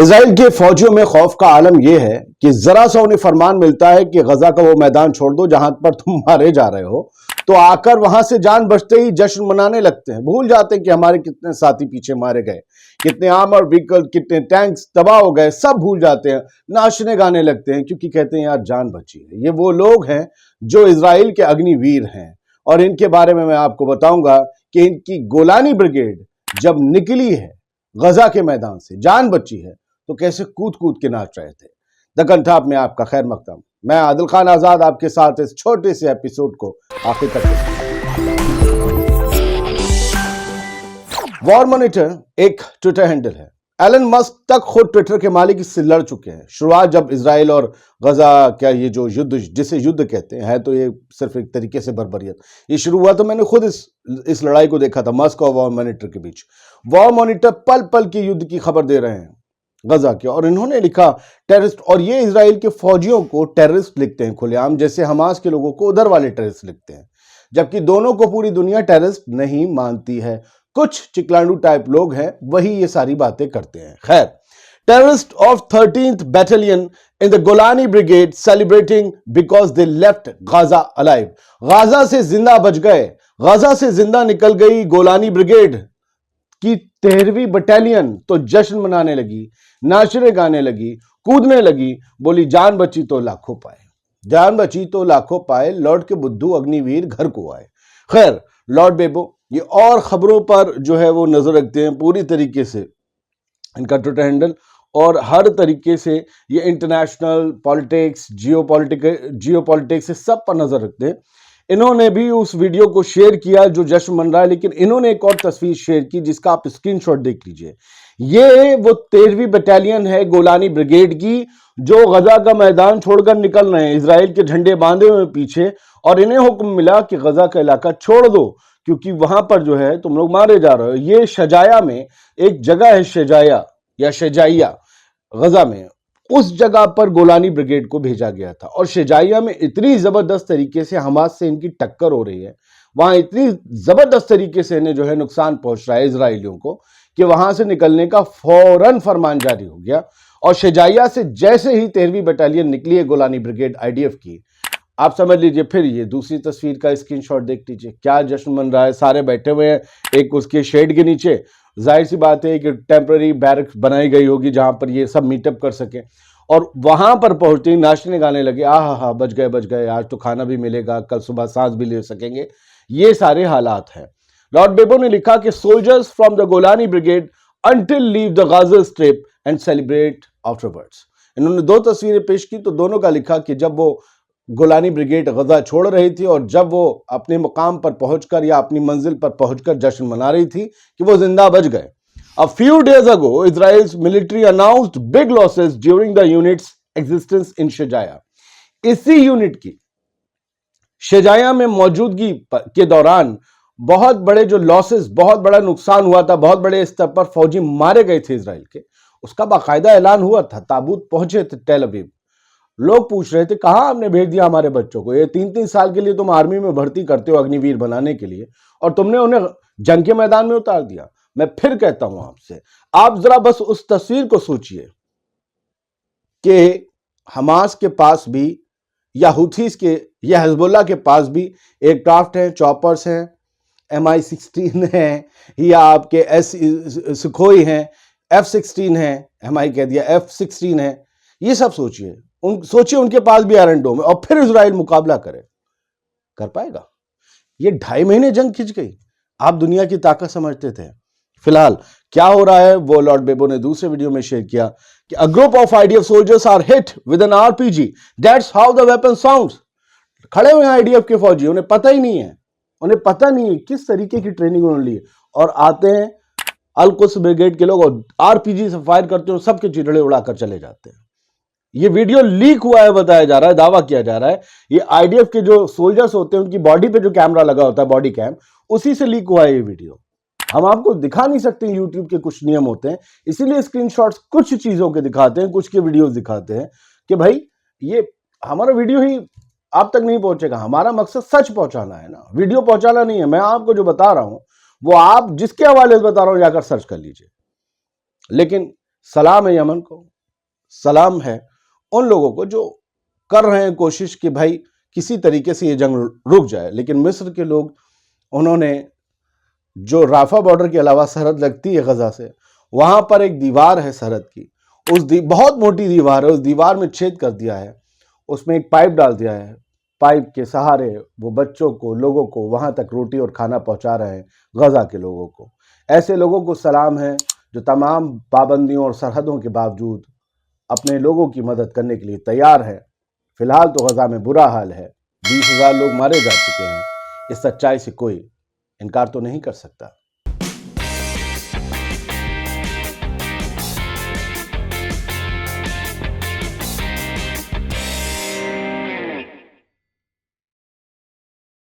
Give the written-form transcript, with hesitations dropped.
Israel के फौजियों में खौफ का आलम यह है कि जरा सा उन्हें फरमान मिलता है कि गजा का वो मैदान छोड़ दो जहां पर तुम मारे जा रहे हो, तो आकर वहां से जान बचते ही जश्न मनाने लगते हैं। भूल जाते हैं कि हमारे कितने साथी पीछे मारे गए, कितने आर्मर व्हीकल, कितने टैंक्स तबाह हो गए, सब भूल जाते हैं, नाचने गाने लगते हैं, क्योंकि कहते हैं यार जान बची है। ये वो लोग हैं जो इजराइल के अग्निवीर हैं, और इनके बारे में मैं आपको बताऊंगा कि इनकी गोलानी ब्रिगेड जब निकली है गजा के मैदान से, जान बची है, तो कैसे कूद कूद के नाच रहे थे। द कंठाप में आपका खैर मकदम। मैं आदिल खान आजाद आपके साथ इस छोटे से एपिसोड को आखिर तक। वॉर मॉनिटर एक ट्विटर हैंडल है। एलन मस्क तक खुद ट्विटर के मालिक इससे लड़ चुके हैं। शुरुआत जब इजराइल और गजा क्या ये जो युद्ध, जिसे युद्ध कहते हैं, है तो ये सिर्फ एक तरीके से बर्बरियत, ये शुरू हुआ तो मैंने खुद इस लड़ाई को देखा था मस्क और वॉर मॉनिटर के बीच। वॉर मॉनिटर पल पल के युद्ध की खबर दे रहे हैं गजा के, और इन्होंने लिखा टेररिस्ट, और ये इजराइल के फौजियों को टेररिस्ट लिखते हैं खुलेआम, जैसे हमास के लोगों को उधर वाले टेररिस्ट लिखते हैं, जबकि दोनों को पूरी दुनिया टेररिस्ट नहीं मानती है। कुछ चिकलांडू टाइप लोग हैं, वही ये सारी बातें करते हैं। खैर, terrorist of 13th Battalion in the Golani brigade celebrating because they left Gaza alive. Gaza से जिंदा बच गए, गाजा से जिंदा निकल गई गोलानी ब्रिगेड की 13वीं बटालियन तो जश्न मनाने लगी, नाचने गाने लगी, कूदने लगी, बोली जान बची तो लाखों पाए, जान बची तो लाखों पाए, लौट के बुद्धू अग्निवीर घर को आए। खैर, लॉर्ड बेबो ये और खबरों पर जो है वो नजर रखते हैं पूरी तरीके से, इनका ट्विटर हैंडल, और हर तरीके से ये इंटरनेशनल पॉलिटिक्स, जियोपॉलिटिक्स से सब पर नजर रखते हैं। इन्होंने भी उस वीडियो को शेयर किया जो जश्न मन रहा है, लेकिन इन्होंने एक और तस्वीर शेयर की जिसका आप स्क्रीनशॉट देख लीजिए। ये वो 13वीं बटालियन है गोलानी ब्रिगेड की, जो गजा का मैदान छोड़कर निकल रहे हैं, इजराइल के झंडे बांधे हुए पीछे, और इन्हें हुक्म मिला कि गजा का इलाका छोड़ दो क्योंकि वहां पर जो है तुम लोग मारे जा रहे हो। ये शजाया में एक जगह है, शजाया या शजाइया, गजा में, उस जगह पर गोलानी ब्रिगेड को भेजा गया था। और शेजाइया में इतनी जबरदस्त तरीके से हमास से इनकी टक्कर हो रही है, वहां इतनी जबरदस्त तरीके से इन्हें जो है नुकसान पहुंच रहा है इजरायलियों को, कि वहां से निकलने का फौरन फरमान जारी हो गया। और शेजाइया से जैसे ही 13वीं बटालियन निकली है गोलानी ब्रिगेड आईडीएफ की, आप समझ लीजिए। फिर ये दूसरी तस्वीर का स्क्रीनशॉट देख लीजिए, क्या जश्न मन रहा है। सारे बैठे हुए हैं एक उसके शेड के नीचे, जाहिर सी बात है कि टेम्पररी बैरक्स बनाई गई होगी जहां पर ये सब मीटअप कर सके, और वहां पर पहुंचते ही नाचने गाने लगे, हा बच गए, आज तो खाना भी मिलेगा, कल सुबह सांस भी ले सकेंगे। ये सारे हालात हैं। लॉर्ड बेबो ने लिखा कि soldiers from the Golani brigade until leave the Gaza strip and celebrate afterwards. इन्होंने दो तस्वीरें पेश की, तो दोनों का लिखा कि जब वो गोलानी ब्रिगेड गजा छोड़ रही थी और जब वो अपने मुकाम पर पहुंचकर या अपनी मंजिल पर पहुंचकर जश्न मना रही थी कि वो जिंदा बच गए। A few days ago, Israel's military announced big losses during the unit's existence in Shejaya. इसी यूनिट की शेजाया में मौजूदगी के दौरान बहुत बड़े जो लॉसेस, बहुत बड़ा नुकसान हुआ था, बहुत बड़े स्तर पर फौजी मारे गए थे इजराइल के, उसका बाकायदा ऐलान हुआ था। ताबूत पहुंचे थे टेल अवीव। लोग पूछ रहे थे कहां आपने भेज दिया हमारे बच्चों को, ये 3-3 साल के लिए तुम आर्मी में भर्ती करते हो अग्निवीर बनाने के लिए, और तुमने उन्हें जंग के मैदान में उतार दिया। मैं फिर कहता हूं आपसे, आप जरा बस उस तस्वीर को सोचिए कि हमास के पास भी या हुथीस के या हिजबुल्लाह के पास भी एयरक्राफ्ट हैं, चॉपर्स हैं, MI-16 हैं, या आपके सुखोई हैं, F-16 हैं, MI कह दिया, F-16 है। ये सब सोचिए, सोचिए उनके पास भी आयरन डोम है, और फिर इजराइल मुकाबला करे, कर पाएगा? ये 2.5 महीने जंग खिंच गई। आप दुनिया की ताकत समझते थे। फिलहाल क्या हो रहा है वो लॉर्ड बेबो ने दूसरे वीडियो में शेयर किया कि a group of IDF soldiers are hit with an RPG, that's how the weapon sounds. खड़े हुए हैं आईडीएफ के फौजी, उन्हें पता ही नहीं है, उन्हें पता नहीं है किस तरीके की ट्रेनिंग उन्होंने ली है, और आते हैं अल-कुद्स ब्रिगेड के लोग और आरपीजी से फायर करते हैं, सबके चिथड़े उड़ाकर चले जाते हैं। ये वीडियो लीक हुआ है, बताया जा रहा है, दावा किया जा रहा है ये आईडीएफ के जो सोल्जर्स होते हैं उनकी बॉडी पे जो कैमरा लगा होता है, बॉडी कैम, उसी से लीक हुआ है ये वीडियो। हम आपको दिखा नहीं सकते, यूट्यूब के कुछ नियम होते हैं, इसीलिए स्क्रीनशॉट्स कुछ चीजों के दिखाते हैं, कुछ के वीडियोस दिखाते हैं कि भाई ये हमारा वीडियो ही आप तक नहीं पहुंचेगा। हमारा मकसद सच पहुंचाना है ना, वीडियो पहुंचाना नहीं है। मैं आपको जो बता रहा हूं वो आप जिसके हवाले से बता रहा हूं जाकर सर्च कर लीजिए। लेकिन सलाम है यमन को, सलाम है उन लोगों को जो कर रहे हैं कोशिश कि भाई किसी तरीके से ये जंग रुक जाए। लेकिन मिस्र के लोग, उन्होंने जो राफा बॉर्डर के अलावा सरहद लगती है गजा से, वहां पर एक दीवार है सरहद की, बहुत मोटी दीवार है, उस दीवार में छेद कर दिया है, उसमें एक पाइप डाल दिया है। पाइप के सहारे वो बच्चों को, लोगों को वहां तक रोटी और खाना पहुंचा रहे हैं, गजा के लोगों को। ऐसे लोगों को सलाम है जो तमाम पाबंदियों और सरहदों के बावजूद अपने लोगों की मदद करने के लिए तैयार है। फिलहाल तो गजा में बुरा हाल है, 20,000 लोग मारे जा चुके हैं। इस सच्चाई से कोई इनकार तो नहीं कर सकता।